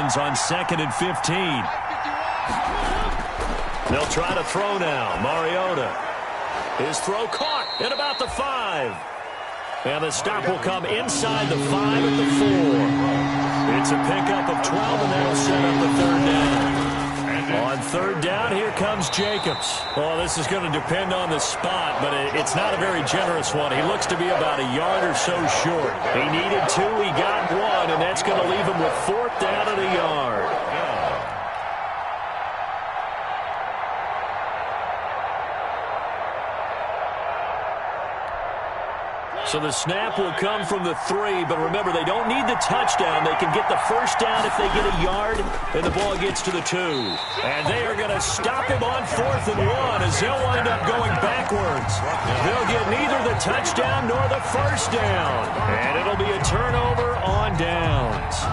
Ravens on 2nd and 15. They'll try to throw now. Mariota. His throw caught at about the 5. And the stop will come inside the 5 at the 4. It's a pickup of 12, and that'll set up the 3rd down. On 3rd down, here comes Jacobs. Well, this is going to depend on the spot, but it's not a very generous one. He looks to be about a yard or so short. He needed 2, he got 1, and that's going to leave him with 4th down and a yard. So the snap will come from the 3, but remember, they don't need the touchdown. They can get the 1st down if they get a yard, and the ball gets to the 2. And they are going to stop him on 4th and 1 as they'll wind up going backwards. They'll get neither the touchdown nor the 1st down. And it'll be a turnover on downs.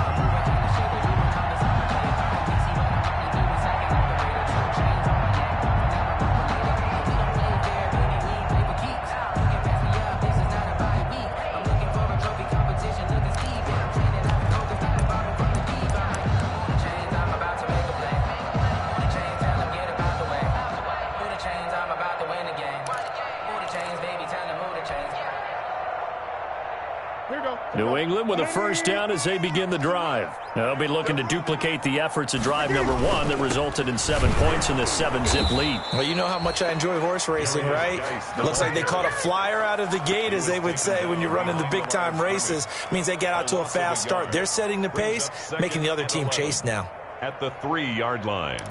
New England with a 1st down as they begin the drive. Now they'll be looking to duplicate the efforts of drive number 1 that resulted in 7 points in the 7-zip lead. Well, you know how much I enjoy horse racing, right? Looks like they caught a flyer out of the gate, as they would say when you're running the big-time races. Means they get out to a fast start. They're setting the pace, making the other team chase now. At the 3-yard line.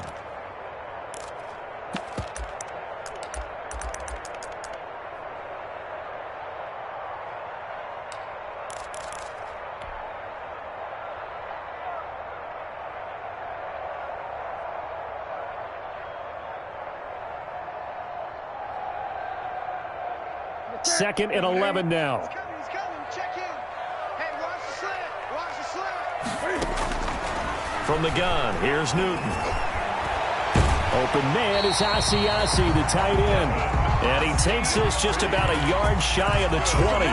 Second and 11 now. He's coming. Check in. Hey, watch the slant. Watch the slant. From the gun, here's Newton. Open man is Asiasi, the tight end. And he takes this just about a yard shy of the 20.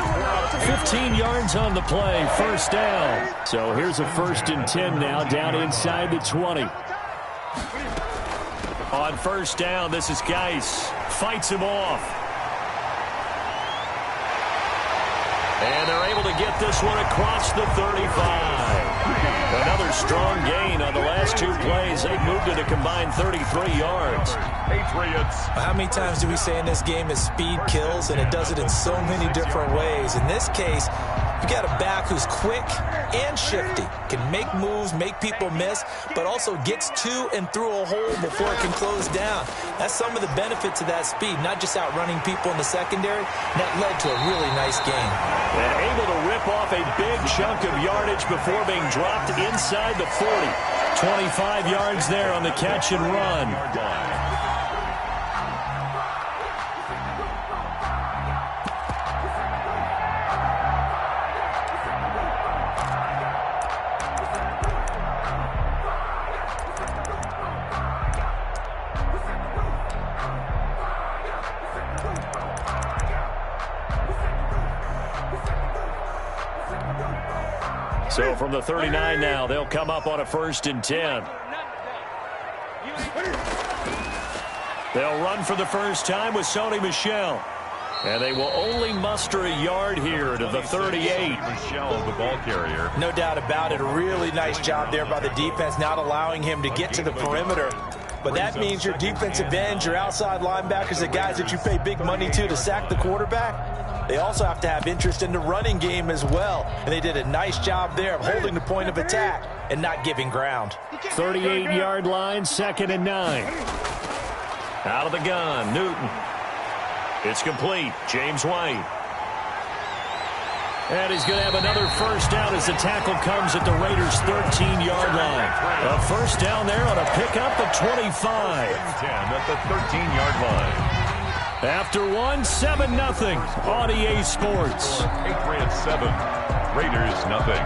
15 yards on the play, 1st down. So here's a 1st and 10 now, down inside the 20. On 1st down, this is Geis. Fights him off. And they're able to get this one across the 35. Another strong gain on the last 2 plays. They've moved it a combined 33 yards. Patriots. How many times do we say in this game that speed kills, and it does it in so many different ways? In this case, you got a back who's quick and shifty, can make moves, make people miss, but also gets to and through a hole before it can close down. That's some of the benefits of that speed, not just outrunning people in the secondary. That led to a really nice game. And able to rip off a big chunk of yardage before being dropped inside the 40. 25 yards there on the catch and run. So from the 39 now, they'll come up on a 1st and 10. They'll run for the first time with Sony Michel. And they will only muster a yard here to the 38. Michel, the ball carrier. No doubt about it. A really nice job there by the defense, not allowing him to get to the perimeter. But that means your defensive ends, your outside linebackers, the guys that you pay big money to sack the quarterback, they also have to have interest in the running game as well. And they did a nice job there of holding the point of attack and not giving ground. 38-yard line, 2nd and 9. Out of the gun, Newton. It's complete. James White. And he's going to have another 1st down as the tackle comes at the Raiders' 13-yard line. A 1st down there on a pickup of 25. 10 at the 13-yard line. After 7-0 on EA Sports. Patriots 7, Raiders nothing.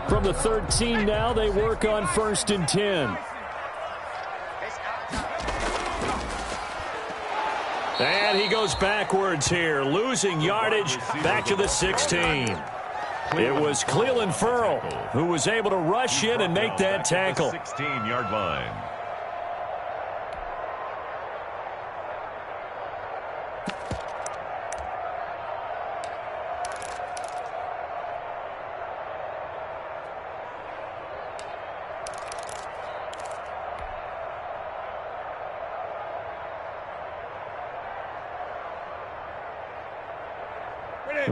From the 13 now, they work on 1st and 10. And he goes backwards here, losing yardage back to the 16. It was Clelin Ferrell who was able to rush in and make that tackle. 16-yard line.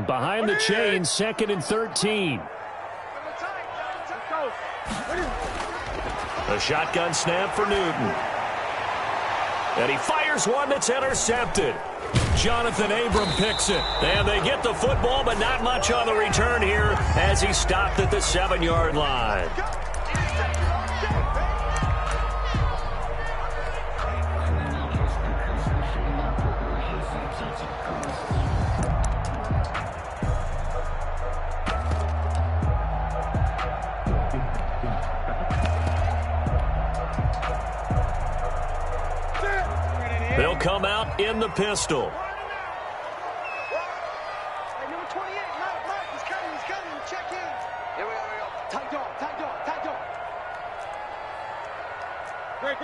Behind the chain, 2nd and 13. A shotgun snap for Newton. And he fires one that's intercepted. Jonathan Abram picks it. And they get the football, but not much on the return here as he stopped at the 7-yard line. They'll come out in the pistol. Hey, number 28, Mike, he's coming, check in. Here we go. Tight dog. Great.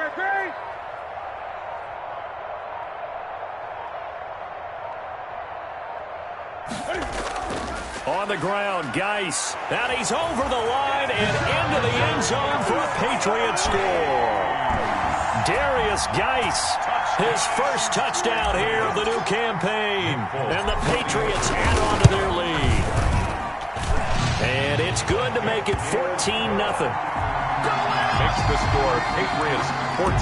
On the ground, Geis. And he's over the line and into the end zone for a Patriot score. Darius Geis, his first touchdown here of the new campaign. And the Patriots add on to their lead. And it's good to make it 14-0. Makes the score Patriots 14,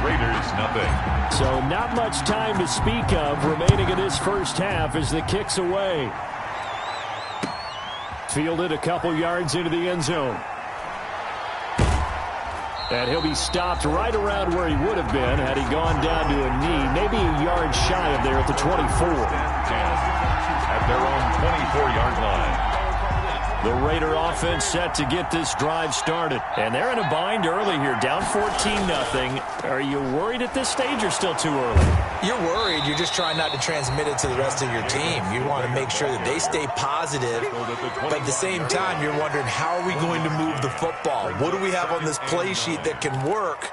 Raiders nothing. So not much time to speak of remaining in this first half as the kick's away. Fielded a couple yards into the end zone. And he'll be stopped right around where he would have been had he gone down to a knee, maybe a yard shy of there at the 24. At their own 24-yard line. The Raider offense set to get this drive started. And they're in a bind early here, down 14-0. Are you worried at this stage or still too early? You're worried. You're just trying not to transmit it to the rest of your team. You want to make sure that they stay positive. But at the same time, you're wondering, how are we going to move the football? What do we have on this play sheet that can work?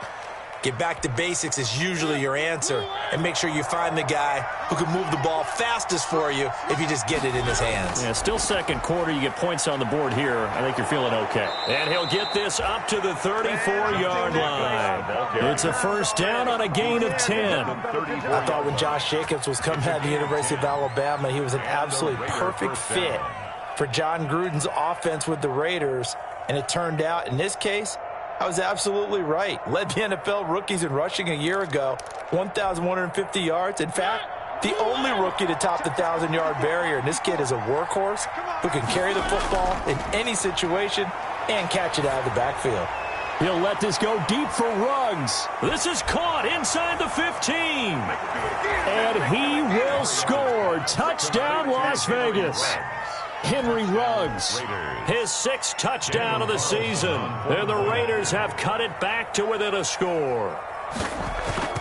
Get back to basics is usually your answer. And make sure you find the guy who can move the ball fastest for you if you just get it in his hands. Yeah, still second quarter. You get points on the board here. I think you're feeling okay. And he'll get this up to the 34-yard line. It's a first down on a gain of 10. I thought when Josh Jacobs was coming out of the University of Alabama, he was an absolutely perfect fit for John Gruden's offense with the Raiders. And it turned out, in this case, I was absolutely right. Led the NFL rookies in rushing a year ago, 1,150 yards. In fact, the only rookie to top the 1,000-yard barrier. And this kid is a workhorse who can carry the football in any situation and catch it out of the backfield. He'll let this go deep for Ruggs. This is caught inside the 15. And he will score. Touchdown, Las Vegas. Henry Ruggs, his 6th touchdown of the season. And the Raiders have cut it back to within a score.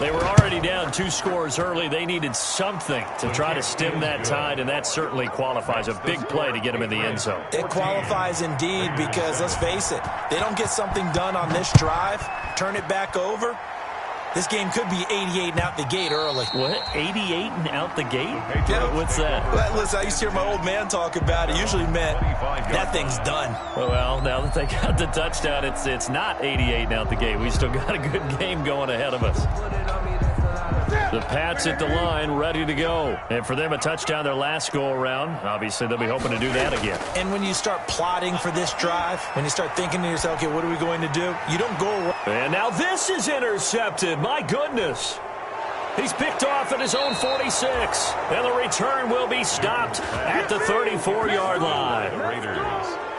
They were already down 2 scores early. They needed something to try to stem that tide, and that certainly qualifies. A big play to get them in the end zone. It qualifies indeed because, let's face it, they don't get something done on this drive, turn it back over, this game could be 88 and out the gate early. What? 88 and out the gate? Yeah. What's that? Well, listen, I used to hear my old man talk about it. Usually meant that thing's done. Well, now that they got the touchdown, it's not 88 and out the gate. We still got a good game going ahead of us. The Pats at the line, ready to go. And for them, a touchdown their last go-around. Obviously, they'll be hoping to do that again. And when you start plotting for this drive, when you start thinking to yourself, okay, what are we going to do? You don't go away. And now this is intercepted. My goodness. He's picked off at his own 46. And the return will be stopped at the 34-yard line. Raiders.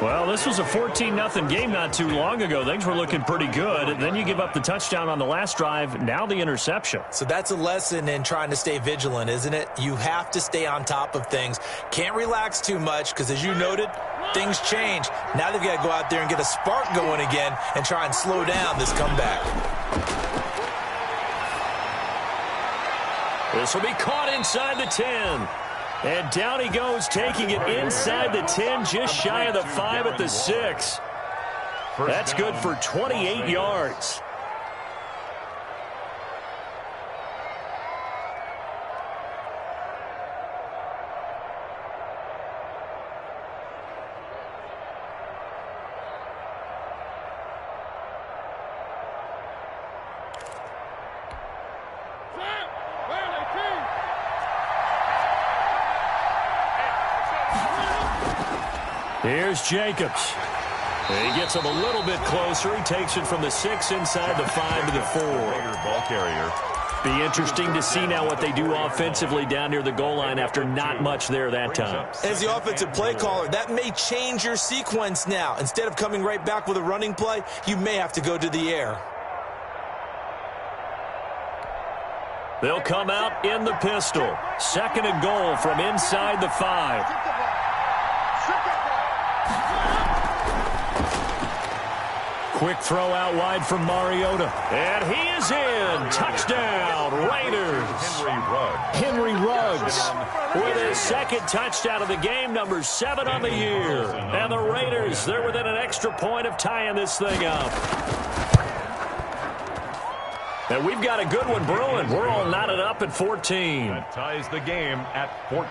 Well, this was a 14-0 game not too long ago. Things were looking pretty good. Then you give up the touchdown on the last drive. Now the interception. So that's a lesson in trying to stay vigilant, isn't it? You have to stay on top of things. Can't relax too much because, as you noted, things change. Now they've got to go out there and get a spark going again and try and slow down this comeback. This will be caught inside the 10. And down he goes, taking it inside the 10, just shy of the 5 at the 6. That's good for 28 yards. Here's Jacobs. He gets him a little bit closer. He takes it from the 6 inside the 5 to the 4. Ball carrier. Be interesting to see now what they do offensively down near the goal line after not much there that time. As the offensive play caller, that may change your sequence now. Instead of coming right back with a running play, you may have to go to the air. They'll come out in the pistol. 2nd and goal from inside the 5. Quick throw out wide from Mariota. And he is in. Touchdown, Raiders. Henry Ruggs with his 2nd touchdown of the game, number 7 on the year. And the Raiders, they're within an extra point of tying this thing up. And we've got a good one brewing. We're all knotted up at 14. That ties the game at 14.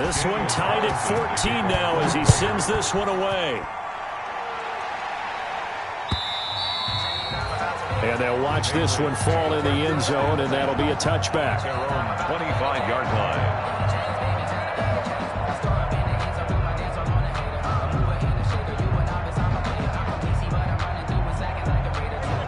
This one tied at 14 now as he sends this one away. And they'll watch this one fall in the end zone, and that'll be a touchback. Their own 25-yard line.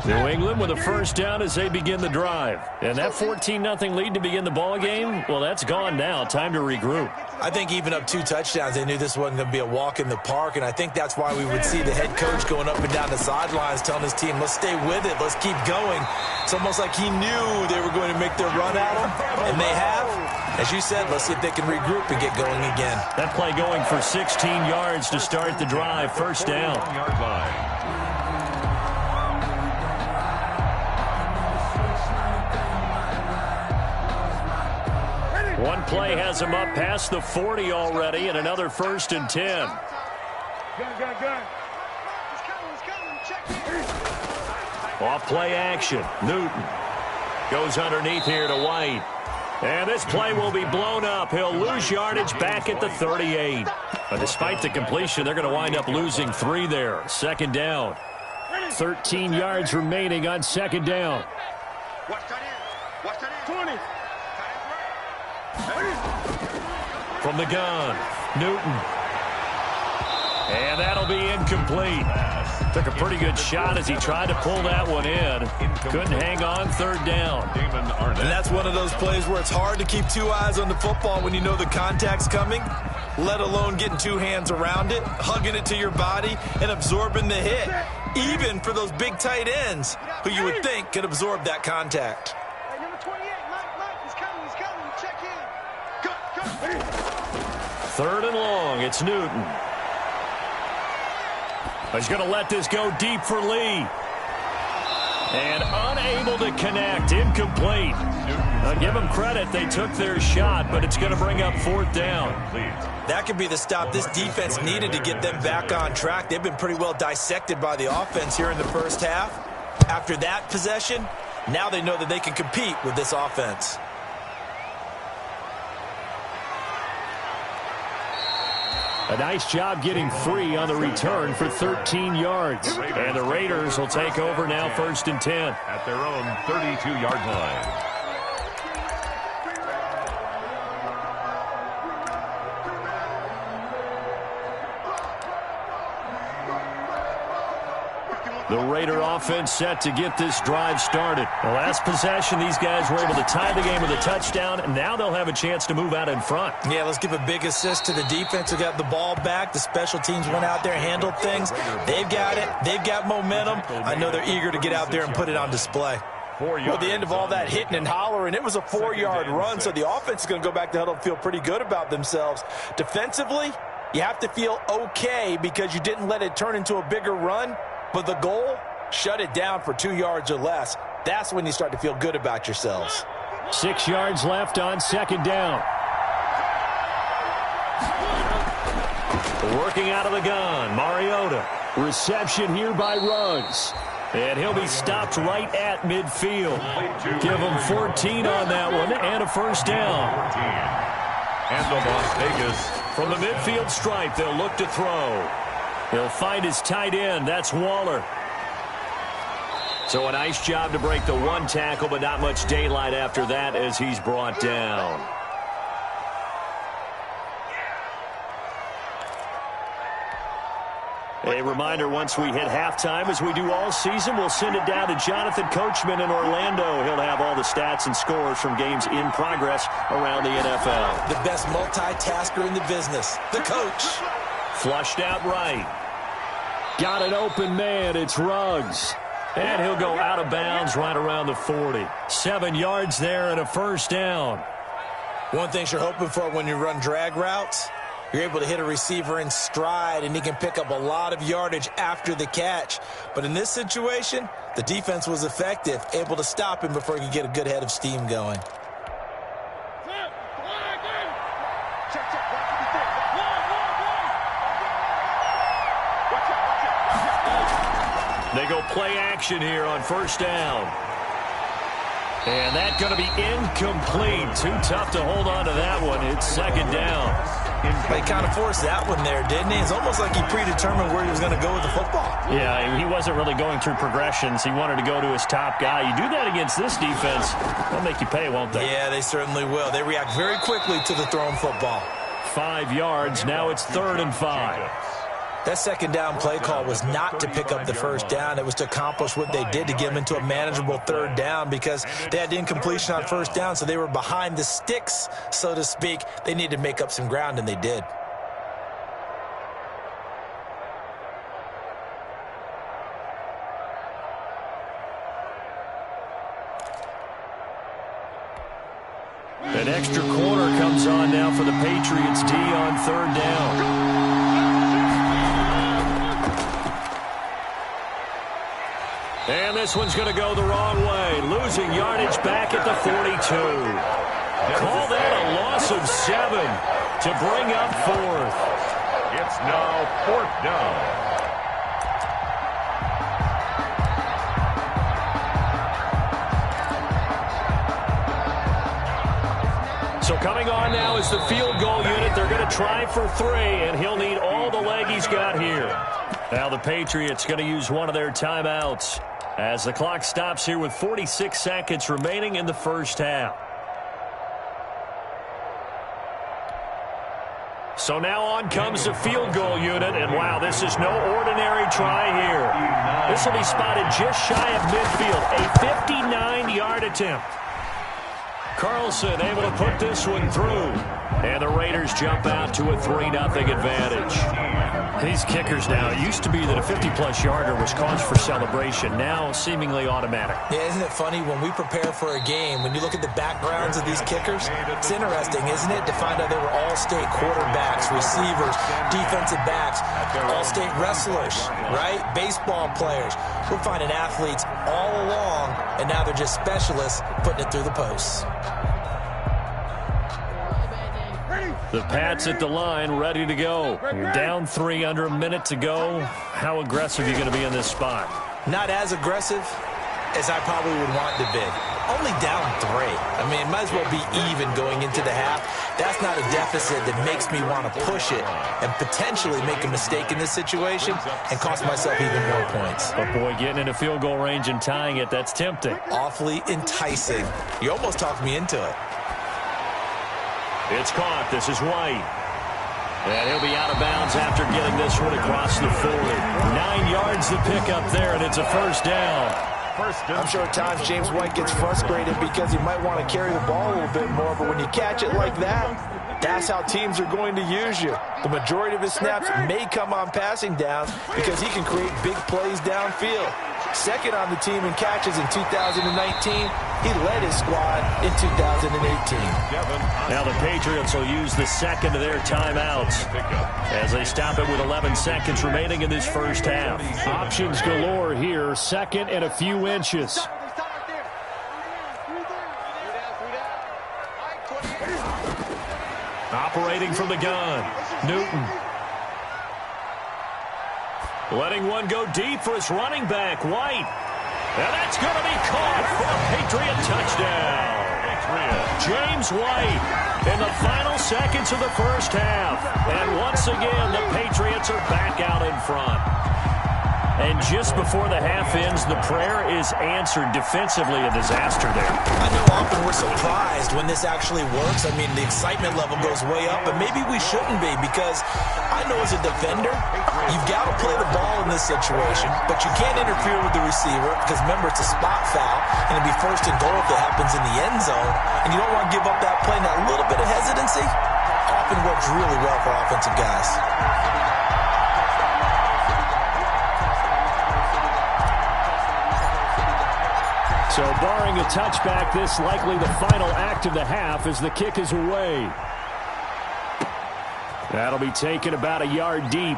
New England with a first down as they begin the drive. And that 14-0 lead to begin the ball game, well, that's gone now. Time to regroup. I think even up 2 touchdowns, they knew this wasn't going to be a walk in the park, and I think that's why we would see the head coach going up and down the sidelines telling his team, let's stay with it, let's keep going. It's almost like he knew they were going to make their run at him, and they have. As you said, let's see if they can regroup and get going again. That play going for 16 yards to start the drive. First down. Yard line. One play has him up past the 40 already, and another 1st and 10. Gun. He's coming. Check it. Off play action. Newton goes underneath here to White. And this play will be blown up. He'll lose yardage back at the 38. But despite the completion, they're going to wind up losing 3 there. 2nd down. 13 yards remaining on 2nd down. Watch that in. 20. From the gun, Newton. And that'll be incomplete. Took a pretty good shot as he tried to pull that one in. Couldn't hang on. 3rd down. And that's one of those plays where it's hard to keep 2 eyes on the football when you know the contact's coming, let alone getting 2 hands around it, hugging it to your body, and absorbing the hit, even for those big tight ends who you would think could absorb that contact. Hey, number 28, Mike, he's coming. Check in. Go. 3rd and long. It's Newton. He's going to let this go deep for Lee. And unable to connect. Incomplete. I'll give them credit. They took their shot, but it's going to bring up 4th down. That could be the stop this defense needed to get them back on track. They've been pretty well dissected by the offense here in the first half. After that possession, now they know that they can compete with this offense. A nice job getting free on the return for 13 yards. And the Raiders will take over now, 1st and 10. At their own 32-yard line. The Raider offense set to get this drive started. The last possession, these guys were able to tie the game with a touchdown, and now they'll have a chance to move out in front. Yeah, let's give a big assist to the defense who got the ball back. The special teams went out there, handled things. They've got it. They've got momentum. I know they're eager to get out there and put it on display. Well, the end of all that hitting and hollering, it was a 4-yard run, so the offense is going to go back to huddle and feel pretty good about themselves. Defensively, you have to feel okay because you didn't let it turn into a bigger run. But the goal, shut it down for 2 yards or less. That's when you start to feel good about yourselves. 6 yards left on second down. Working out of the gun, Mariota. Reception here by Ruggs. And he'll be stopped right at midfield. Give him 14 on that one and a first down. And the Las Vegas. From the midfield stripe, they'll look to throw. He'll find his tight end. That's Waller. So a nice job to break the one tackle, but not much daylight after that as he's brought down. A reminder, once we hit halftime, as we do all season, we'll send it down to Jonathan Coachman in Orlando. He'll have all the stats and scores from games in progress around the NFL. The best multitasker in the business, the coach. Flushed out right. Got an open man. It's Ruggs. And he'll go out of bounds right around the 40. 7 yards there and a first down. One thing you're hoping for when you run drag routes, you're able to hit a receiver in stride, and he can pick up a lot of yardage after the catch. But in this situation, the defense was effective, able to stop him before he could get a good head of steam going. They go play action here on first down. And that's going to be incomplete. Too tough to hold on to that one. It's second down. They kind of forced that one there, didn't he? It's almost like he predetermined where he was going to go with the football. Yeah, he wasn't really going through progressions. He wanted to go to his top guy. You do that against this defense, they'll make you pay, won't they? Yeah, they certainly will. They react very quickly to the thrown football. 5 yards. Now it's 3rd and 5. That second down play call was not to pick up the first down. It was to accomplish what they did, to get them into a manageable 3rd down, because they had incompletion on first down, so they were behind the sticks, so to speak. They needed to make up some ground, and they did. An extra corner comes on now for the Patriots D on 3rd down. And this one's going to go the wrong way. Losing yardage back at the 42. Call that a loss of 7 to bring up 4th. It's now 4th down. So coming on now is the field goal unit. They're going to try for 3, and he'll need all the leg he's got here. Now the Patriots going to use one of their timeouts as the clock stops here with 46 seconds remaining in the first half. So now on comes the field goal unit, and wow, this is no ordinary try here. This will be spotted just shy of midfield, a 59-yard attempt. Carlson able to put this one through, and the Raiders jump out to a 3-0 advantage. These kickers now, it used to be that a 50-plus yarder was cause for celebration, now seemingly automatic. Yeah, isn't it funny when we prepare for a game, when you look at the backgrounds of these kickers, it's interesting, isn't it, to find out they were all-state quarterbacks, receivers, defensive backs, all-state wrestlers, right? Baseball players. We're finding athletes all along, and now they're just specialists putting it through the posts. The Pats at the line, ready to go. You're down 3, under a minute to go. How aggressive are you going to be in this spot? Not as aggressive as I probably would want to be. Only down 3. I mean, it might as well be even going into the half. That's not a deficit that makes me want to push it and potentially make a mistake in this situation and cost myself even more points. But, boy, getting into field goal range and tying it, that's tempting. Awfully enticing. You almost talked me into it. It's caught. This is White. And he'll be out of bounds after getting this one across the 40. 9 yards to pick up there, and it's a first down. I'm sure at times James White gets frustrated because he might want to carry the ball a little bit more, but when you catch it like that, that's how teams are going to use you. The majority of his snaps may come on passing downs because he can create big plays downfield. Second on the team in catches in 2019. He led his squad in 2018. Now the Patriots will use the second of their timeouts as they stop it with 11 seconds remaining in this first half. Options galore here. 2nd and a few inches. Operating from the gun, Newton. Letting one go deep for his running back, White. And that's going to be caught for a Patriot touchdown. James White in the final seconds of the first half. And once again, the Patriots are back out in front. And just before the half ends, the prayer is answered. Defensively, a disaster there. I know often we're surprised when this actually works. I mean, the excitement level goes way up, but maybe we shouldn't be, because I know as a defender, you've got to play the ball in this situation, but you can't interfere with the receiver because, remember, it's a spot foul, and it'll be first and goal if it happens in the end zone, and you don't want to give up that play. And that little bit of hesitancy often works really well for offensive guys. So barring a touchback, this likely the final act of the half as the kick is away. That'll be taken about a yard deep.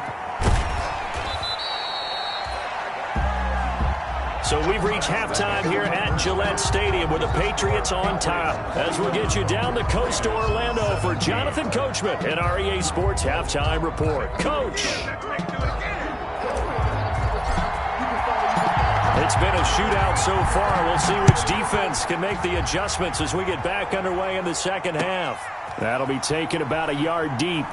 So we've reached halftime here at Gillette Stadium with the Patriots on top. As we'll get you down the coast to Orlando for Jonathan Coachman and our EA Sports Halftime Report. Coach! It's been a shootout so far. We'll see which defense can make the adjustments as we get back underway in the second half. That'll be taken about a yard deep.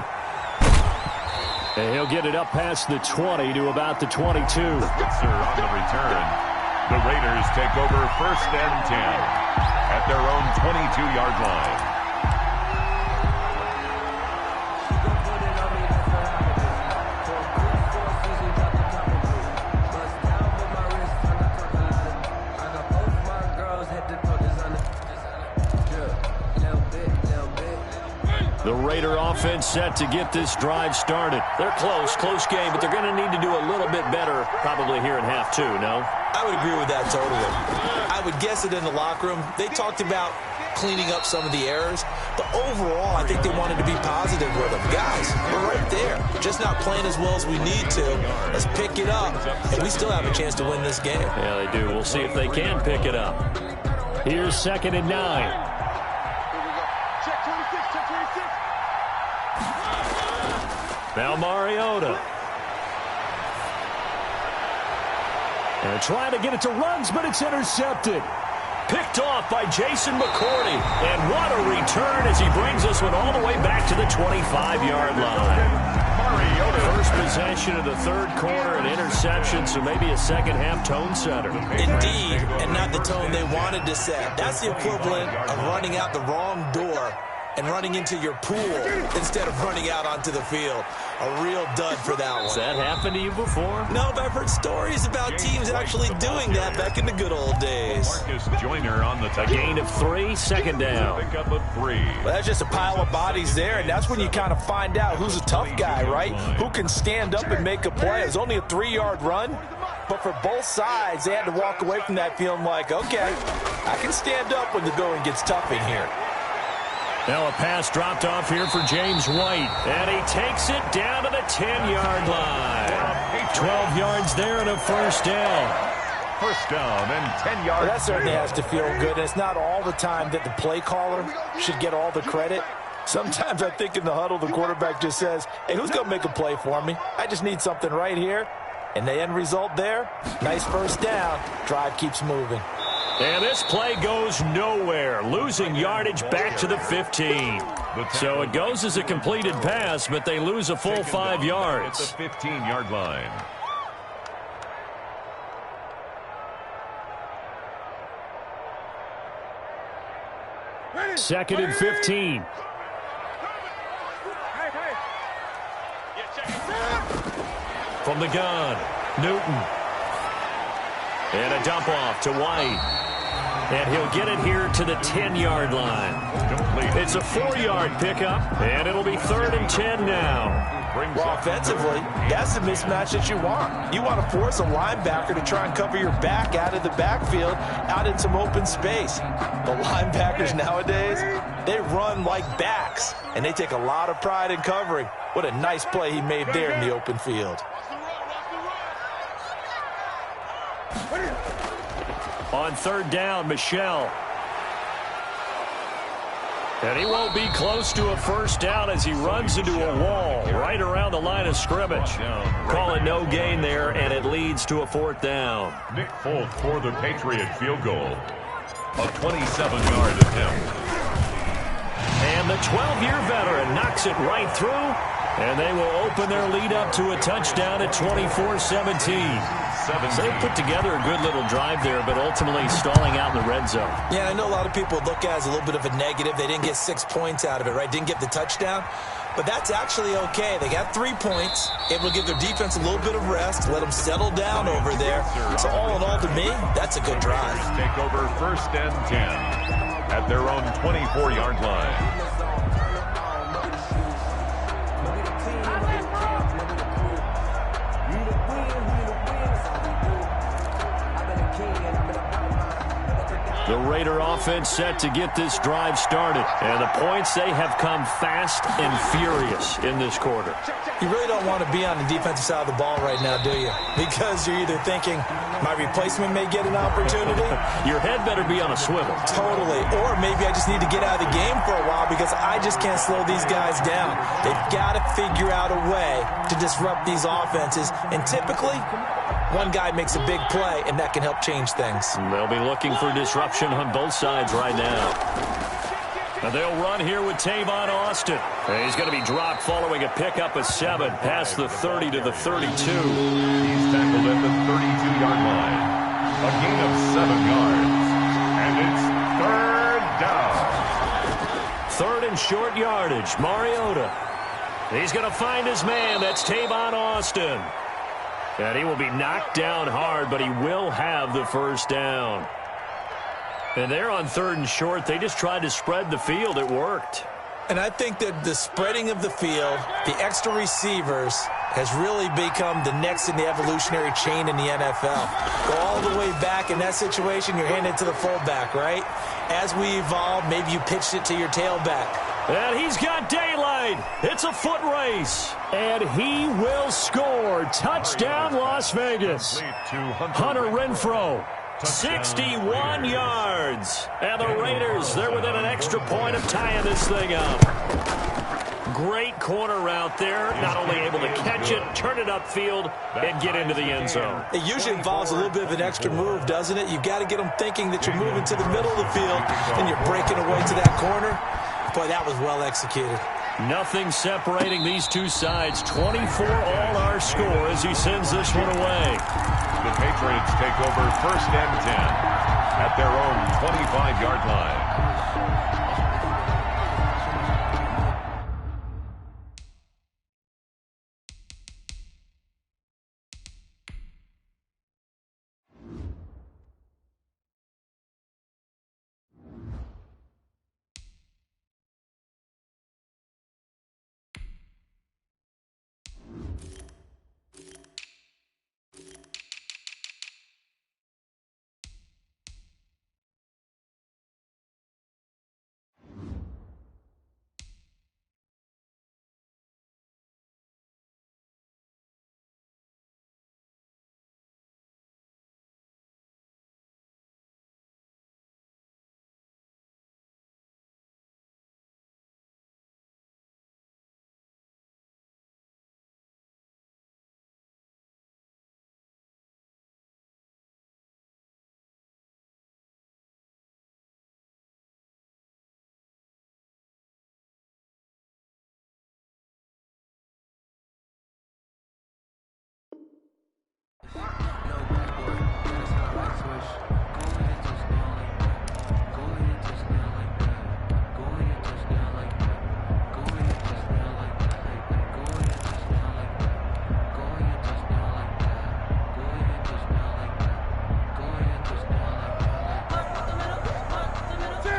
And he'll get it up past the 20 to about the 22. Switzer on the return. The Raiders take over 1st and 10 at their own 22-yard line. The Raider offense set to get this drive started. They're close game, but they're going to need to do a little bit better probably here in half two, no? I would agree with that totally. I would guess it in the locker room. They talked about cleaning up some of the errors, but overall, I think they wanted to be positive with them. Guys, we're right there, just not playing as well as we need to. Let's pick it up, and we still have a chance to win this game. Yeah, they do. We'll see if they can pick it up. Here's 2nd and 9. Now Mariota. And trying to get it to Ruggs, but it's intercepted. Picked off by Jason McCourty. And what a return as he brings this one all the way back to the 25-yard line. Mariota. First possession of the third quarter, an interception, so maybe a second-half tone setter. Indeed, and not the tone they wanted to set. That's the equivalent of running out the wrong door and running into your pool instead of running out onto the field. A real dud for that one. Has that happened to you before? No, but I've heard stories about teams actually doing that back in the good old days. Marcus Joyner on the A gain of 3, 2nd down. Pick up of 3. Well, that's just a pile of bodies there, and that's when you kind of find out who's a tough guy, right? Who can stand up and make a play. It was only a 3-yard run, but for both sides, they had to walk away from that feeling like, okay, I can stand up when the going gets tough in here. Now a pass dropped off here for James White. And he takes it down to the 10-yard line. 12 yards there and a first down. First down and 10 yards. Well, that certainly has to feel good. And it's not all the time that the play caller should get all the credit. Sometimes I think in the huddle, the quarterback just says, hey, who's going to make a play for me? I just need something right here. And the end result there, nice first down. Drive keeps moving. And this play goes nowhere, losing yardage back to the 15. So it goes as a completed pass, but they lose a full 5 yards. At the 15-yard line. Second and 15. From the gun, Newton. And a dump off to White. And he'll get it here to the 10-yard line. It's a 4-yard pickup, and it'll be 3rd and 10 now. Well, offensively, that's the mismatch that you want. You want to force a linebacker to try and cover your back out of the backfield, out in some open space. The linebackers nowadays, they run like backs, and they take a lot of pride in covering. What a nice play he made there in the open field. On 3rd down, Michelle. And he won't be close to a first down as he runs into a wall right around the line of scrimmage. Call it no gain there, and it leads to a fourth down. Nick Folk for the Patriot field goal. A 27-yard attempt. And the 12-year veteran knocks it right through, and they will open their lead up to a touchdown at 24-17. So they put together a good little drive there, but ultimately stalling out in the red zone. Yeah, I know a lot of people look at it as a little bit of a negative. They didn't get 6 points out of it, right? Didn't get the touchdown. But that's actually okay. They got 3 points, able to give their defense a little bit of rest, let them settle down over there. So all in all, to me, that's a good drive. Take over first and 10 at their own 24-yard line. The Raider offense set to get this drive started. And the points, they have come fast and furious in this quarter. You really don't want to be on the defensive side of the ball right now, do you? Because you're either thinking, my replacement may get an opportunity. Your head better be on a swivel. Totally. Or maybe I just need to get out of the game for a while because I just can't slow these guys down. They've got to figure out a way to disrupt these offenses. And typically, one guy makes a big play, and that can help change things. They'll be looking for disruption on both sides right now. And they'll run here with Tavon Austin. And he's going to be dropped following a pickup of 7 past the 30 to the 32. He's tackled at the 32-yard line. A gain of 7 yards. And it's 3rd down. 3rd and short yardage. Mariota. He's going to find his man. That's Tavon Austin. And he will be knocked down hard, but he will have the first down. And they're on 3rd and short. They just tried to spread the field. It worked. And I think that the spreading of the field, the extra receivers, has really become the next in the evolutionary chain in the NFL. Go all the way back in that situation, you're handing it to the fullback, right? As we evolve, maybe you pitched it to your tailback. And he's got daylight. It's a foot race. And he will score. Touchdown, Las Vegas. Hunter Renfrow. 61 yards. And the Raiders, they're within an extra point of tying this thing up. Great corner route there. Not only able to catch it, turn it upfield, and get into the end zone. It usually involves a little bit of an extra move, doesn't it? You've got to get them thinking that you're moving to the middle of the field, and you're breaking away to that corner. Boy, that was well executed. Nothing separating these two sides. 24 all our score as he sends this one away. The Patriots take over 1st and 10 at their own 25-yard line.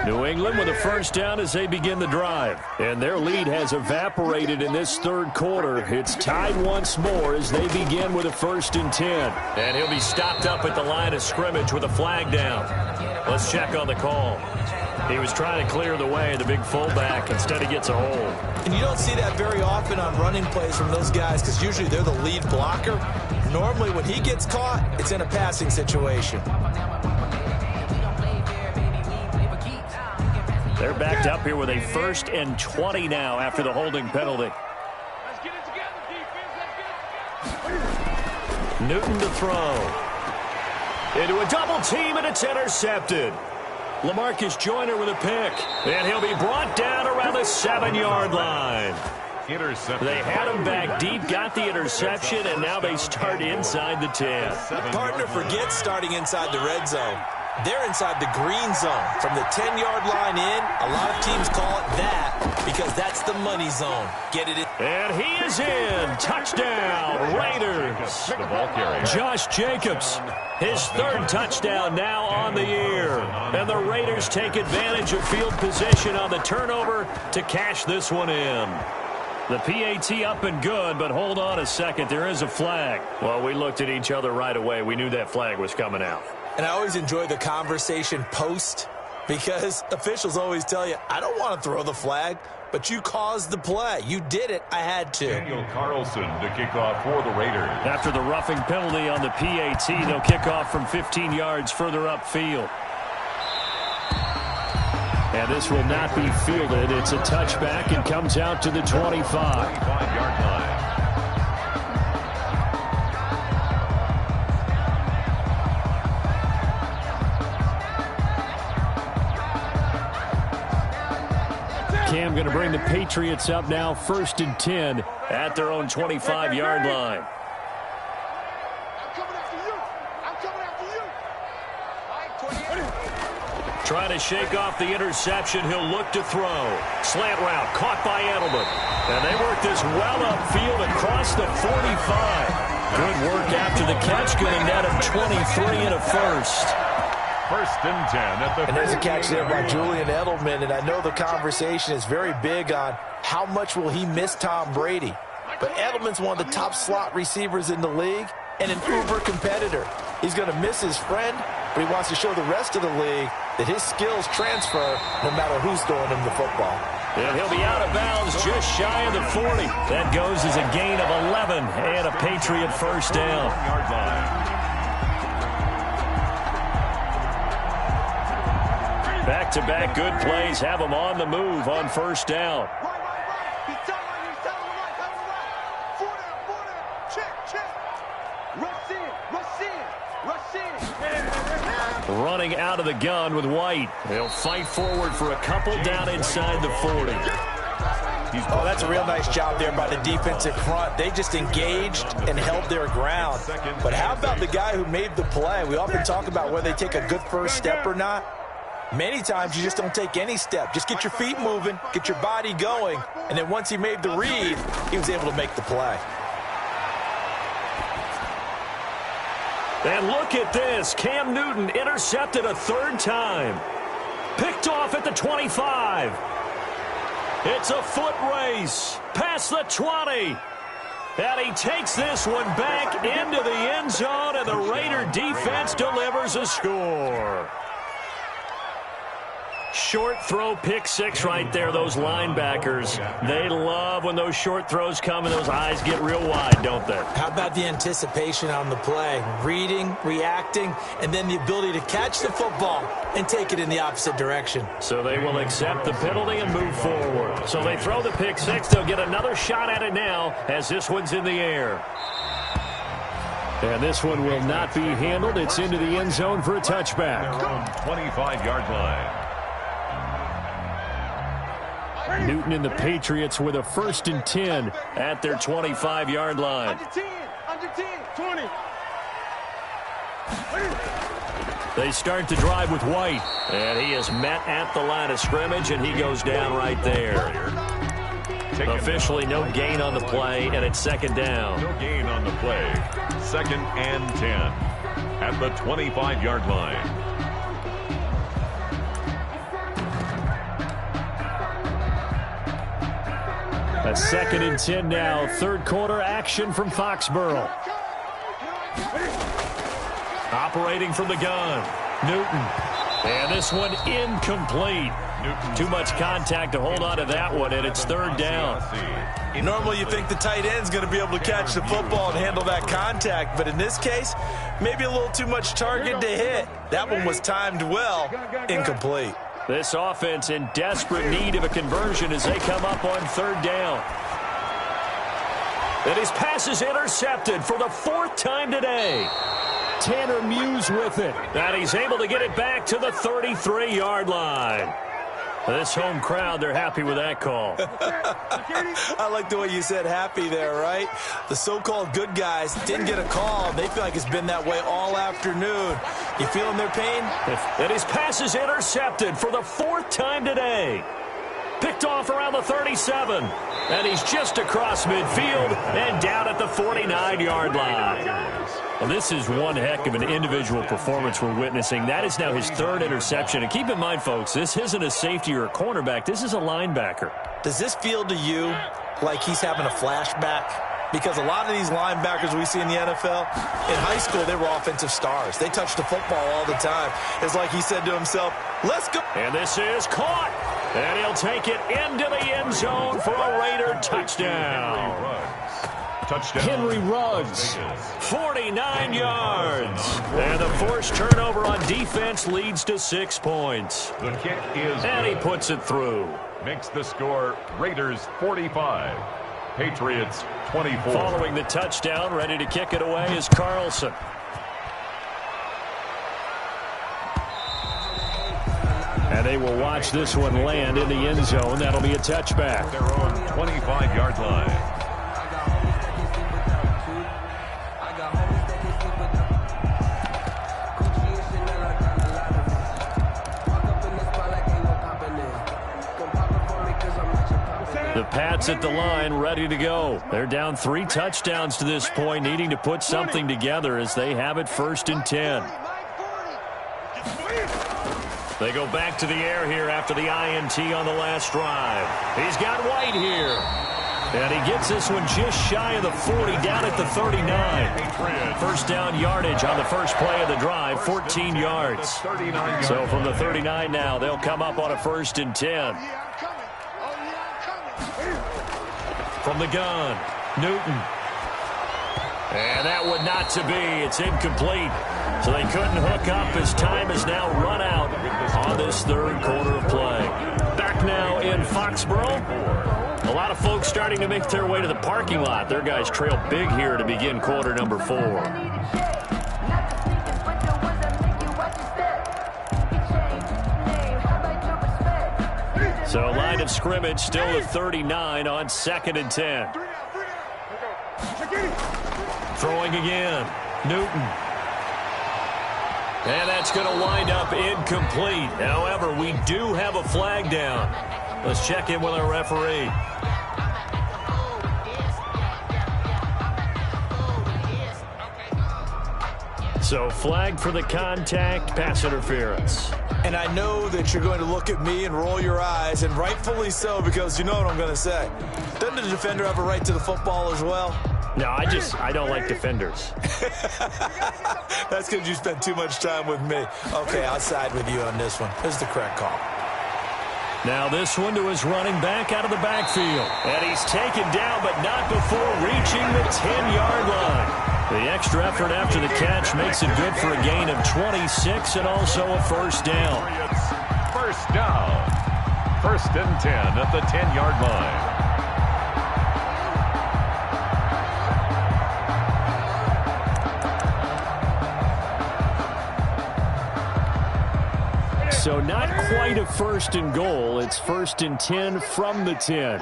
New England with a first down as they begin the drive. And their lead has evaporated in this 3rd quarter. It's tied once more as they begin with a 1st and 10. And he'll be stopped up at the line of scrimmage with a flag down. Let's check on the call. He was trying to clear the way, the big fullback. Instead, he gets a hold. And you don't see that very often on running plays from those guys because usually they're the lead blocker. Normally, when he gets caught, it's in a passing situation. They're backed up here with a 1st and 20 now after the holding penalty. Let's get it together, defense. Let's get it together. Newton to throw. Into a double team, and it's intercepted. LaMarcus Joyner with a pick. And he'll be brought down around the 7-yard line. Intercepted. They had him back deep, got the interception, and now they start inside the 10. Partner forgets starting inside the red zone. They're inside the green zone. From the 10-yard line in, a lot of teams call it that because that's the money zone. Get it in. And he is in. Touchdown, Raiders. The ball carrier. Josh Jacobs, his 3rd touchdown now on the year. And the Raiders take advantage of field position on the turnover to cash this one in. The PAT up and good, but hold on a second. There is a flag. Well, we looked at each other right away. We knew that flag was coming out. And I always enjoy the conversation post because officials always tell you, I don't want to throw the flag, but you caused the play. You did it. I had to. Daniel Carlson to kick off for the Raiders. After the roughing penalty on the PAT, they'll kick off from 15 yards further upfield. And this will not be fielded. It's a touchback and comes out to the 25. 25-yard line. Cam going to bring the Patriots up now, 1st and 10 at their own 25-yard line. I'm coming after you. I'm coming after you. All right, 28. Trying to shake off the interception. He'll look to throw. Slant route caught by Edelman. And they work this well upfield across the 45. Good work after the catch. Going to net him 23 and a 1st. 1st and 10 at the. And there's a catch there by Julian Edelman, and I know the conversation is very big on how much will he miss Tom Brady. But Edelman's one of the top slot receivers in the league and an uber competitor. He's going to miss his friend, but he wants to show the rest of the league that his skills transfer no matter who's throwing him the football. And he'll be out of bounds just shy of the 40. That goes as a gain of 11 and a Patriot 1st down. Yard line. Back-to-back good plays have them on the move on 1st down. Right. He's telling him right. 4 down. Check. Rush in. Running out of the gun with White. They'll fight forward for a couple down inside the 40. Oh, that's a real nice job there by the defensive front. They just engaged and held their ground. But how about the guy who made the play? We often talk about whether they take a good first step or not. Many times you just don't take any step. Just get your feet moving, get your body going, and then once he made the read, he was able to make the play. And look at this. Cam Newton intercepted a 3rd time. Picked off at the 25. It's a foot race past the 20. And he takes this one back into the end zone, and the Raider defense delivers a score. Short throw, pick 6 right there, those linebackers. They love when those short throws come and those eyes get real wide, don't they? How about the anticipation on the play? Reading, reacting, and then the ability to catch the football and take it in the opposite direction. So they will accept the penalty and move forward. So they throw the pick 6. They'll get another shot at it now as this one's in the air. And this one will not be handled. It's into the end zone for a touchback. 25-yard line. Newton and the Patriots with a 1st and 10 at their 25-yard line. Under 10, 20. They start the drive with White, and he is met at the line of scrimmage, and he goes down right there. Officially no gain on the play, and it's 2nd down. No gain on the play. 2nd and 10 at the 25-yard line. A 2nd and 10 now. 3rd quarter action from Foxborough. Operating from the gun. Newton. And this one incomplete. Too much contact to hold on to that one, and it's 3rd down. Normally you think the tight end's going to be able to catch the football and handle that contact, but in this case, maybe a little too much target to hit. That one was timed well, incomplete. This offense in desperate need of a conversion as they come up on third down. And his pass is intercepted for the fourth time today. Tanner Muse with it. And he's able to get it back to the 33-yard line. This home crowd, they're happy with that call. I like the way you said happy there, right? The so-called good guys didn't get a call. They feel like it's been that way all afternoon. You feeling their pain? And his pass is intercepted for the fourth time today. Picked off around the 37. And he's just across midfield and down at the 49-yard line. Well, this is one heck of an individual performance we're witnessing. That is now his third interception. And keep in mind, folks, this isn't a safety or a cornerback. This is a linebacker. Does this feel to you like he's having a flashback? Because a lot of these linebackers we see in the NFL, in high school, they were offensive stars. They touched the football all the time. It's like he said to himself, let's go. And this is caught. And he'll take it into the end zone for a Raider touchdown. Henry Ruggs, 49 yards. And the forced turnover on defense leads to 6 points. The kick is and he puts it through. Makes the score Raiders 45, Patriots 24. Following the touchdown, ready to kick it away is Carlson. And they will watch this one land in the end zone. That'll be a touchback. Their own 25-yard line. The Pats at the line, ready to go. They're down 3 touchdowns to this point, needing to put something together as they have it 1st and 10. They go back to the air here after the INT on the last drive. He's got White here. And he gets this one just shy of the 40, down at the 39. First down yardage on the first play of the drive, 14 yards. So from the 39 now, they'll come up on a 1st and 10. From the gun, Newton. And that would not to be. It's incomplete. So they couldn't hook up as time is now run out on this third quarter of play. Back now in Foxborough. A lot of folks starting to make their way to the parking lot. Their guys trail big here to begin quarter number 4. So line of scrimmage still at 39 on 2nd and 10. Throwing again. Newton. And that's going to wind up incomplete. However, we do have a flag down. Let's check in with our referee. So flag for the contact, pass interference. And I know that you're going to look at me and roll your eyes, and rightfully so, because you know what I'm going to say. Doesn't the defender have a right to the football as well? No, I don't like defenders. That's because you spent too much time with me. Okay, I'll side with you on this one. This is the correct call. Now this one to his running back out of the backfield. And he's taken down, but not before reaching the 10-yard line. The extra effort after the catch makes it good for a gain of 26 and also a 1st down. First down. 1st and 10 at the 10-yard line. So not quite a 1st and goal. It's 1st and 10 from the 10.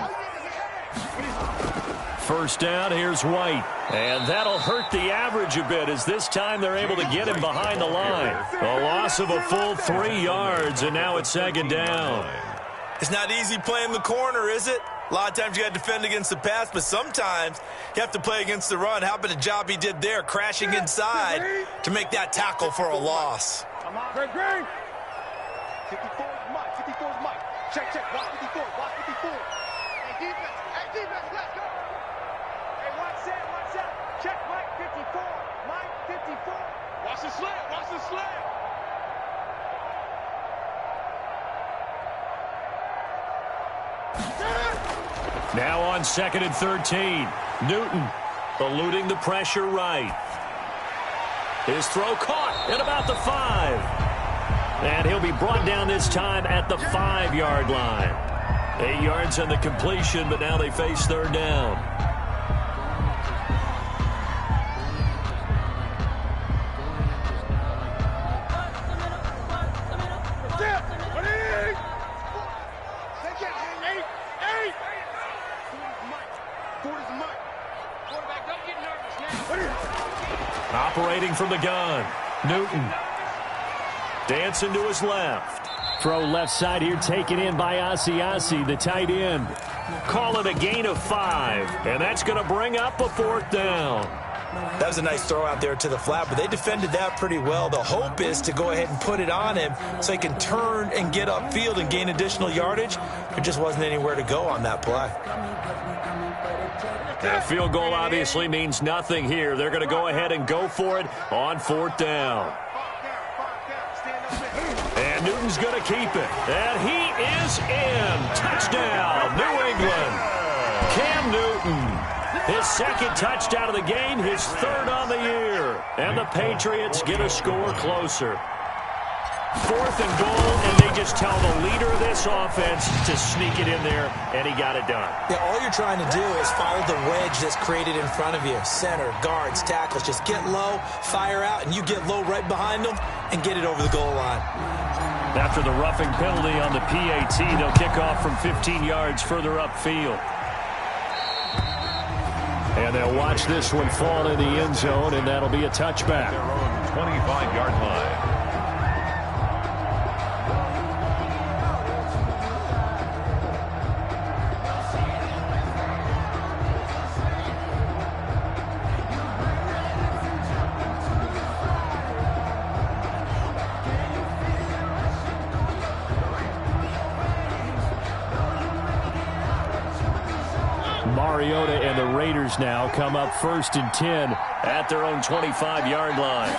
First down, here's White. And that'll hurt the average a bit as this time they're able to get him behind the line. A loss of a full 3 yards, and now it's 2nd down. It's not easy playing the corner, is it? A lot of times you got to defend against the pass, but sometimes you have to play against the run. How about the job he did there, crashing inside to make that tackle for a loss? 54 is Mike. 54 is Mike. Check. Watch 54. Watch 54. Hey, defense, let's go. Hey, watch that. Check Mike 54. Mike 54. Watch the slant. Now on 2nd and 13. Newton eluding the pressure right. His throw caught at about the 5. And he'll be brought down this time at the 5-yard line. 8 yards on the completion, but now they face third down. Operating from the gun, Newton. Dancing to his left. Throw left side here, taken in by Asiasi, the tight end. Call it a gain of 5, and that's going to bring up a 4th down. That was a nice throw out there to the flat, but they defended that pretty well. The hope is to go ahead and put it on him so he can turn and get upfield and gain additional yardage. There just wasn't anywhere to go on that play. That field goal obviously means nothing here. They're going to go ahead and go for it on 4th down. And Newton's going to keep it. And he is in. Touchdown, New England. Cam Newton. His 2nd touchdown of the game, his 3rd on the year. And the Patriots get a score closer. 4th and goal, and they just tell the leader of this offense to sneak it in there, and he got it done. Yeah, all you're trying to do is follow the wedge that's created in front of you. Center, guards, tackles, just get low, fire out, and you get low right behind them and get it over the goal line. After the roughing penalty on the PAT, they'll kick off from 15 yards further upfield. And they'll watch this one fall in the end zone, and that'll be a touchback. Their own 25-yard line. Mariota and the Raiders now come up 1st and 10 at their own 25-yard line.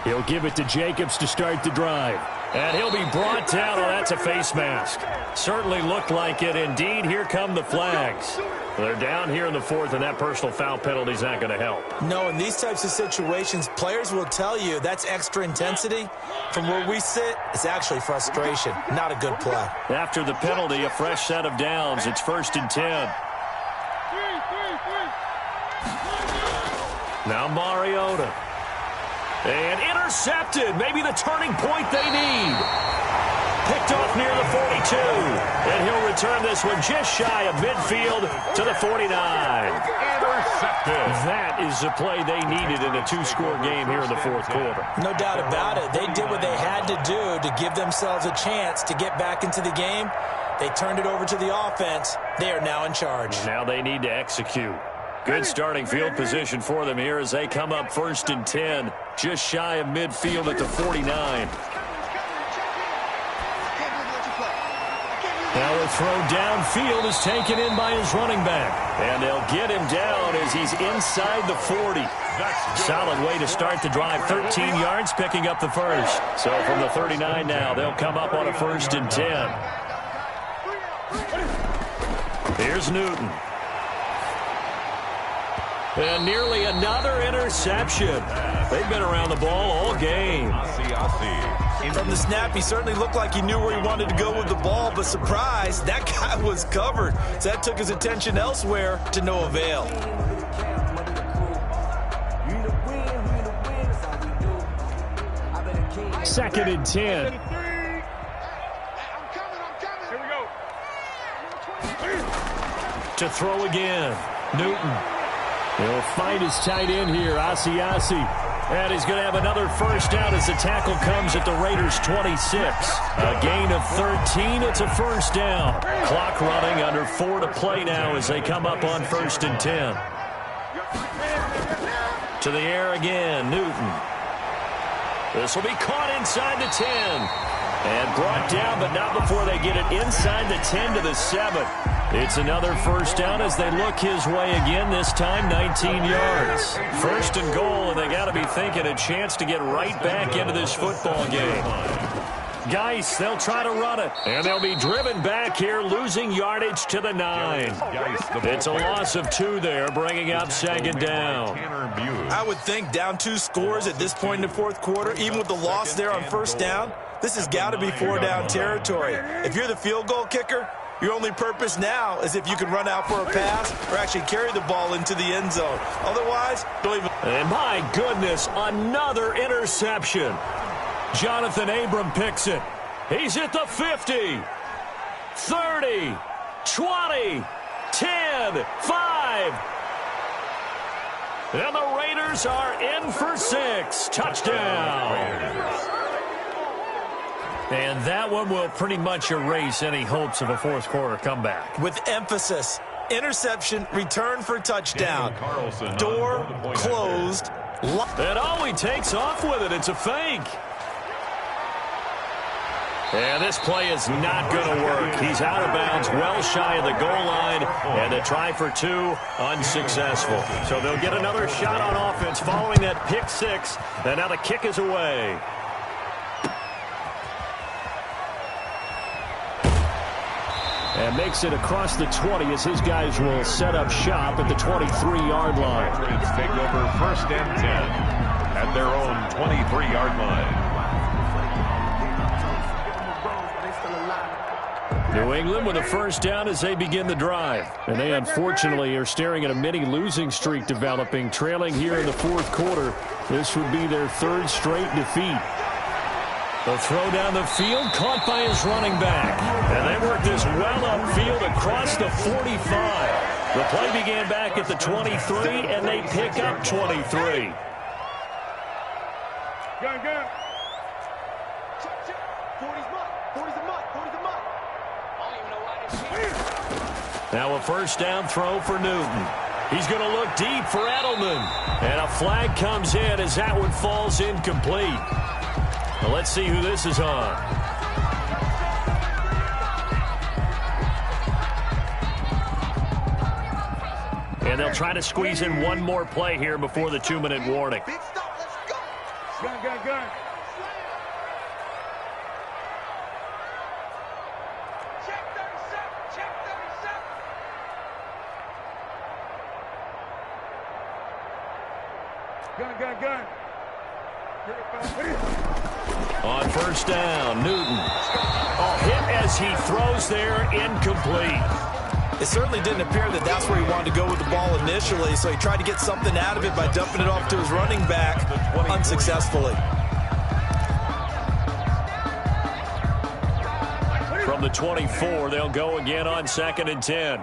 He'll give it to Jacobs to start the drive. And he'll be brought down. Oh, that's a face mask. Certainly looked like it. Indeed, here come the flags. They're down here in the 4th, and that personal foul penalty is not going to help. No, in these types of situations, players will tell you that's extra intensity. From where we sit, it's actually frustration. Not a good play. After the penalty, a fresh set of downs. It's 1st and 10. Now Mariota. And intercepted. Maybe the turning point they need. Picked off near the 42. And he'll return this one just shy of midfield to the 49. Intercepted. That is the play they needed in a 2-score game here in the 4th quarter. No doubt about it. They did what they had to do to give themselves a chance to get back into the game. They turned it over to the offense. They are now in charge. Now they need to execute. Good starting field position for them here as they come up 1st and 10, just shy of midfield at the 49. Now the throw downfield is taken in by his running back. And they'll get him down as he's inside the 40. Solid way to start the drive. 13 yards, picking up the first. So from the 39 now, they'll come up on a 1st and 10. Here's Newton. And nearly another interception. They've been around the ball all game. From the snap, he certainly looked like he knew where he wanted to go with the ball, but surprise, that guy was covered. So that took his attention elsewhere to no avail. Second and 10. Here we go. To throw again. Newton. He'll find his tight end here, Asiasi. And he's going to have another first down as the tackle comes at the Raiders' 26. A gain of 13. It's a first down. Clock running, under 4 to play now as they come up on 1st and 10. To the air again, Newton. This will be caught inside the 10. And brought down, but not before they get it inside the 10 to the 7. It's another first down as they look his way again, this time 19 yards. 1st and goal, and they got to be thinking a chance to get right back into this football game. Geis, they'll try to run it. And they'll be driven back here, losing yardage to the 9. It's a loss of 2 there, bringing up second down. I would think down 2 scores at this point in the fourth quarter, even with the loss there on first down, this has got to be 4-down territory. If you're the field goal kicker, your only purpose now is if you can run out for a pass or actually carry the ball into the end zone. Otherwise, don't even... And my goodness, another interception. Jonathan Abram picks it. He's at the 50, 30, 20, 10, 5. And the Raiders are in for 6. Touchdown. And that one will pretty much erase any hopes of a fourth quarter comeback. With emphasis, interception, return for touchdown. Door closed. And he takes off with it. It's a fake. And this play is not going to work. He's out of bounds, well shy of the goal line, and a try for 2, unsuccessful. So they'll get another shot on offense following that pick 6, and now the kick is away. And makes it across the 20 as his guys will set up shop at the 23-yard line. Patriots take over 1st and 10 at their own 23-yard line. New England with a first down as they begin the drive. And they unfortunately are staring at a mini losing streak developing, trailing here in the fourth quarter. This would be their 3rd straight defeat. The throw down the field, caught by his running back. And they work this well upfield across the 45. The play began back at the 23, and they pick up 23. Go. 40's mud. 40's a mud. 40's a mud. I don't even know why this here. Now a first down throw for Newton. He's going to look deep for Edelman. And a flag comes in as that one falls incomplete. Well, let's see who this is on. And they'll try to squeeze in one more play here before the 2-minute warning. Big stop. Let's go. Gun. Check 37. Check 37. Gun. On first down, Newton. Hit as he throws there, incomplete. It certainly didn't appear that that's where he wanted to go with the ball initially, so he tried to get something out of it by dumping it off to his running back unsuccessfully. From the 24, they'll go again on 2nd and 10.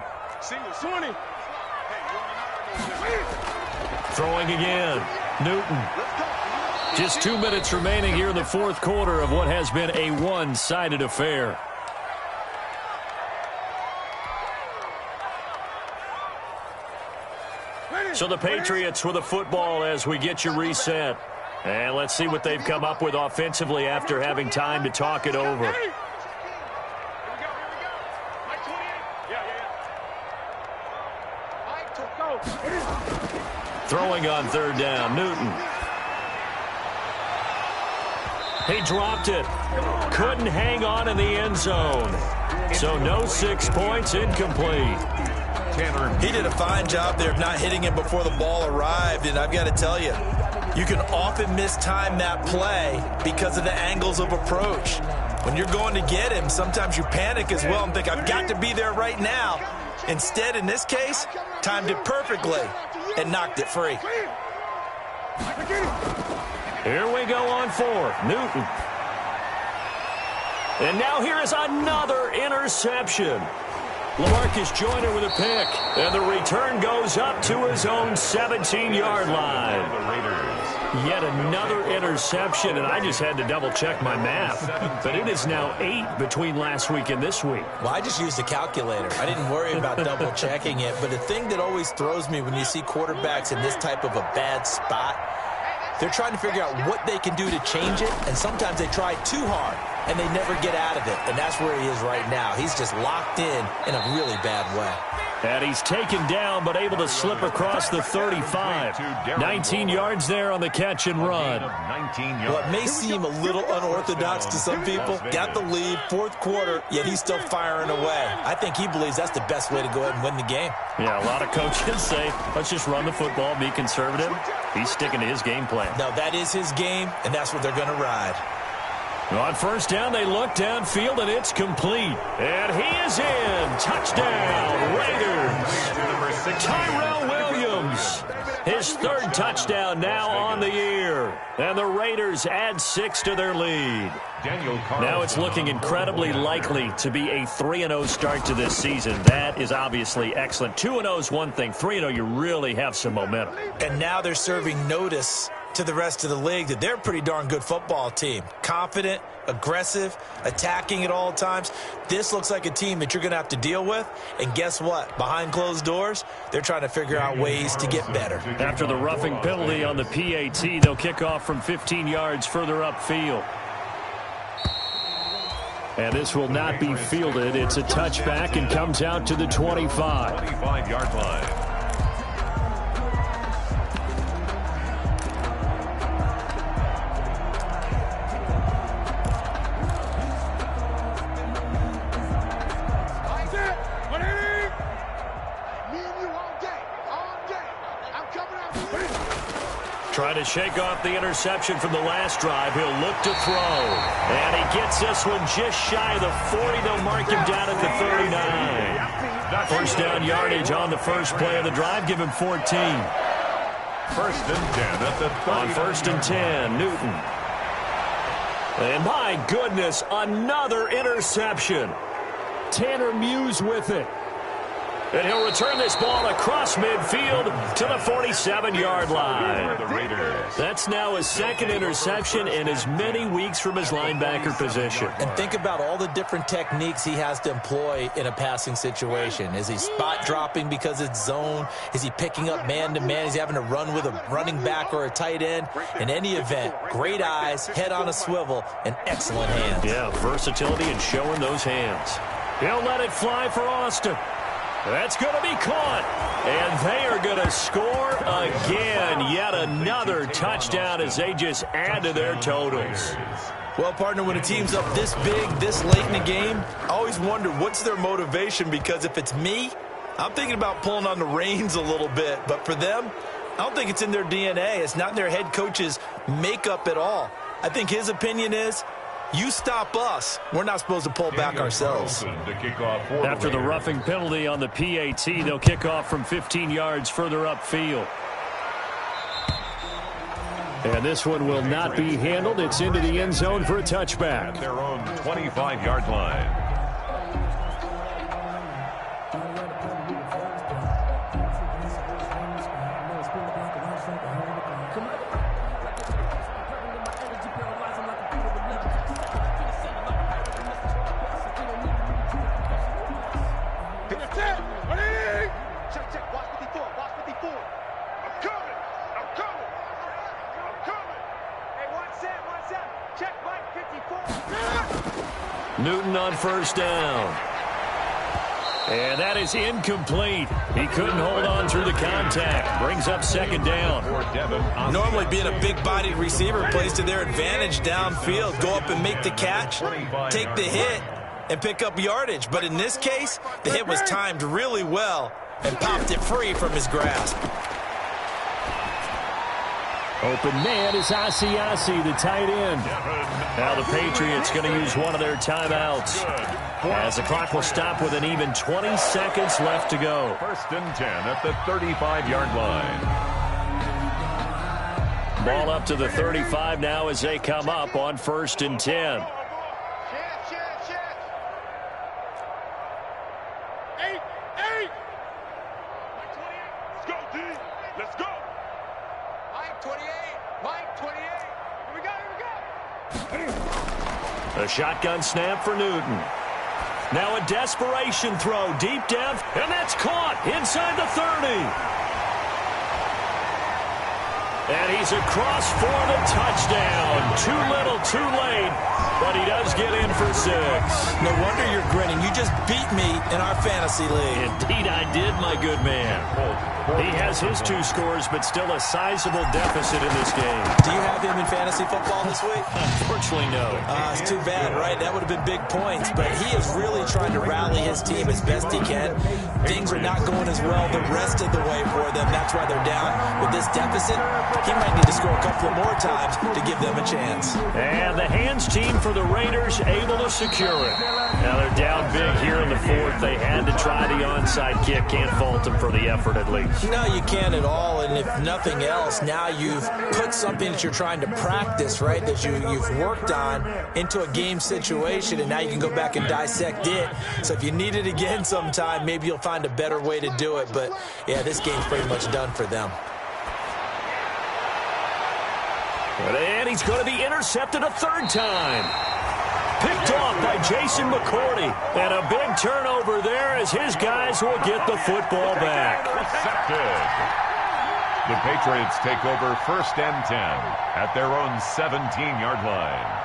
Throwing again, Newton. Just 2 minutes remaining here in the fourth quarter of what has been a one-sided affair. So the Patriots with the football as we get you reset. And let's see what they've come up with offensively after having time to talk it over. Here we go. Mike 28. Yeah. Mike, Throwing on 3rd down, Newton. He dropped it. Couldn't hang on in the end zone. So no 6 points, incomplete. He did a fine job there of not hitting him before the ball arrived, and I've got to tell you, you can often mistime that play because of the angles of approach. When you're going to get him, sometimes you panic as well and think, I've got to be there right now. Instead, in this case, timed it perfectly and knocked it free. Here we go on 4th. Newton. And now here is another interception. LaMarcus Joyner with a pick. And the return goes up to his own 17-yard line. Yet another interception, and I just had to double-check my math. But it is now 8 between last week and this week. Well, I just used a calculator. I didn't worry about double-checking it. But the thing that always throws me when you see quarterbacks in this type of a bad spot, they're trying to figure out what they can do to change it, and sometimes they try too hard, and they never get out of it. And that's where he is right now. He's just locked in a really bad way. And he's taken down, but able to slip across the 35. 19 yards there on the catch and run. Well, it may seem a little unorthodox to some people. Got the lead, fourth quarter, yet he's still firing away. I think he believes that's the best way to go ahead and win the game. Yeah, a lot of coaches say, let's just run the football, be conservative. He's sticking to his game plan. No, that is his game, and that's what they're going to ride. On first down, they look downfield, and it's complete. And he is in. Touchdown, Raiders. Tyrell Williams. His third touchdown now on the year. And the Raiders add 6 to their lead. Now it's looking incredibly likely to be a 3-0 start to this season. That is obviously excellent. 2-0 is one thing. 3-0, you really have some momentum. And now they're serving notice to the rest of the league that they're a pretty darn good football team. Confident, aggressive, attacking at all times. This looks like a team that you're going to have to deal with. And guess what? Behind closed doors, they're trying to figure out ways to get better. After the roughing penalty on the PAT, they'll kick off from 15 yards further upfield. And this will not be fielded. It's a touchback and comes out to the 25. 25-yard line. Trying to shake off the interception from the last drive. He'll look to throw. And he gets this one just shy of the 40. They'll mark him down at the 39. First down yardage on the first play of the drive. Give him 14. First and 10 at the 30. On first and 10, Newton. And my goodness, another interception. Tanner Muse with it. And he'll return this ball across midfield to the 47-yard line. That's now his second interception in as many weeks from his linebacker position. And think about all the different techniques he has to employ in a passing situation. Is he spot dropping because it's zone? Is he picking up man-to-man? Is he having to run with a running back or a tight end? In any event, great eyes, head on a swivel, and excellent hands. Yeah, versatility and showing those hands. He'll let it fly for Austin. That's going to be caught. And they are going to score again. Yet another touchdown as they just add to their totals. Well, partner, when a team's up this big, this late in the game, I always wonder what's their motivation, because if it's me, I'm thinking about pulling on the reins a little bit. But for them, I don't think it's in their DNA. It's not in their head coach's makeup at all. I think his opinion is, you stop us, we're not supposed to pull back ourselves. After the roughing penalty on the PAT, they'll kick off from 15 yards further upfield. And this one will not be handled. It's into the end zone for a touchback. Their own 25-yard line. Newton on first down. And that is incomplete. He couldn't hold on through the contact. Brings up second down. Normally being a big-bodied receiver plays to their advantage downfield. Go up and make the catch, take the hit, and pick up yardage. But in this case, the hit was timed really well and popped it free from his grasp. Open man is Asiasi, the tight end. Now the Patriots going to use one of their timeouts, as the clock will stop with an even 20 seconds left to go. First and 10 at the 35-yard line. Ball up to the 35 now as they come up on first and 10. A shotgun snap for Newton. Now a desperation throw deep down, and that's caught inside the 30. And he's across for the touchdown. Too little, too late. but he does get in for 6. No wonder you're grinning. You just beat me in our fantasy league. Indeed I did, my good man. He has his 2 scores, but still a sizable deficit in this game. Do you have him in fantasy football this week? Unfortunately, no. It's too bad, right? That would have been big points, but he is really trying to rally his team as best he can. Things are not going as well the rest of the way for them. That's why they're down. With this deficit, he might need to score a couple of more times to give them a chance. And the hands team for the Raiders able to secure it. Now they're down big here in the 4th. They had to try the onside kick. Can't fault them for the effort at least. No, you can't at all. And if nothing else, now you've put something that you're trying to practice, right, that you've worked on into a game situation, and now you can go back and dissect it. So if you need it again sometime, maybe you'll find a better way to do it. But, yeah, this game's pretty much done for them. And he's going to be intercepted a 3rd time. Picked off by Jason McCourty. And a big turnover there as his guys will get the football back. Intercepted. The Patriots take over 1st and 10 at their own 17-yard line.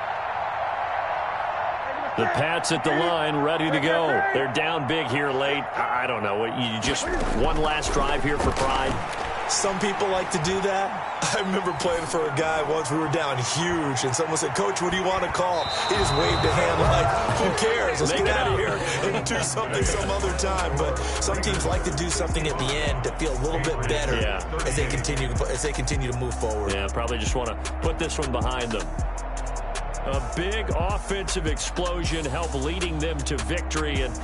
The Pats at the line, ready to go. They're down big here late. I don't know. You just one last drive here for pride? Some people like to do that. I remember playing for a guy once. We were down huge, and someone said, "Coach, what do you want to call?" He just waved a hand like, "Who cares? Let's get out of here and do something some other time." But some teams like to do something at the end to feel a little bit better as they continue to move forward. Yeah, probably just want to put this one behind them. A big offensive explosion helped leading them to victory, and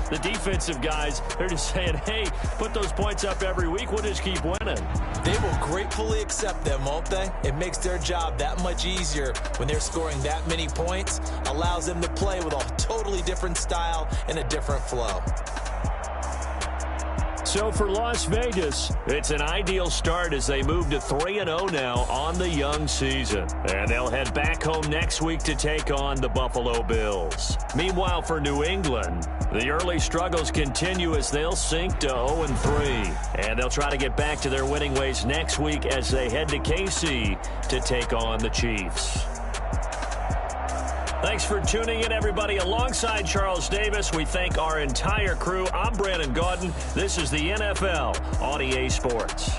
the defensive guys, they're just saying, hey, put those points up every week, we'll just keep winning. They will gratefully accept them, won't they? It makes their job that much easier when they're scoring that many points, allows them to play with a totally different style and a different flow. So for Las Vegas, it's an ideal start as they move to 3-0 now on the young season. And they'll head back home next week to take on the Buffalo Bills. Meanwhile, for New England, the early struggles continue as they'll sink to 0-3. And they'll try to get back to their winning ways next week as they head to KC to take on the Chiefs. Thanks for tuning in, everybody. Alongside Charles Davis, we thank our entire crew. I'm Brandon Gaudin. This is the NFL on EA Sports.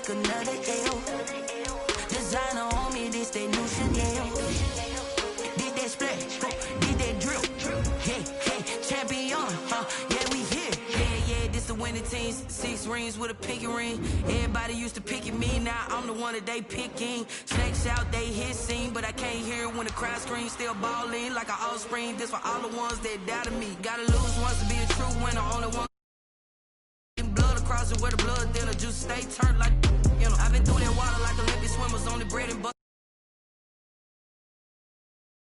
take another L. Designer on me, this that new Chanel. Did that splash, did that drip. Hey, hey, champion, yeah, we here. Yeah, this the winning teams. 6 rings with a pinky ring. Everybody used to picking me, now I'm the one that they picking. Snakes out, they hissing, but I can't hear when the crowd screams. Still balling like an offspring. This for all the ones that doubted me. Gotta lose once to be a true winner. Only one. Blood across it where the blood, then the juice stay turned like, you know. I've been through that water like Olympic swimmers on the bread and butter.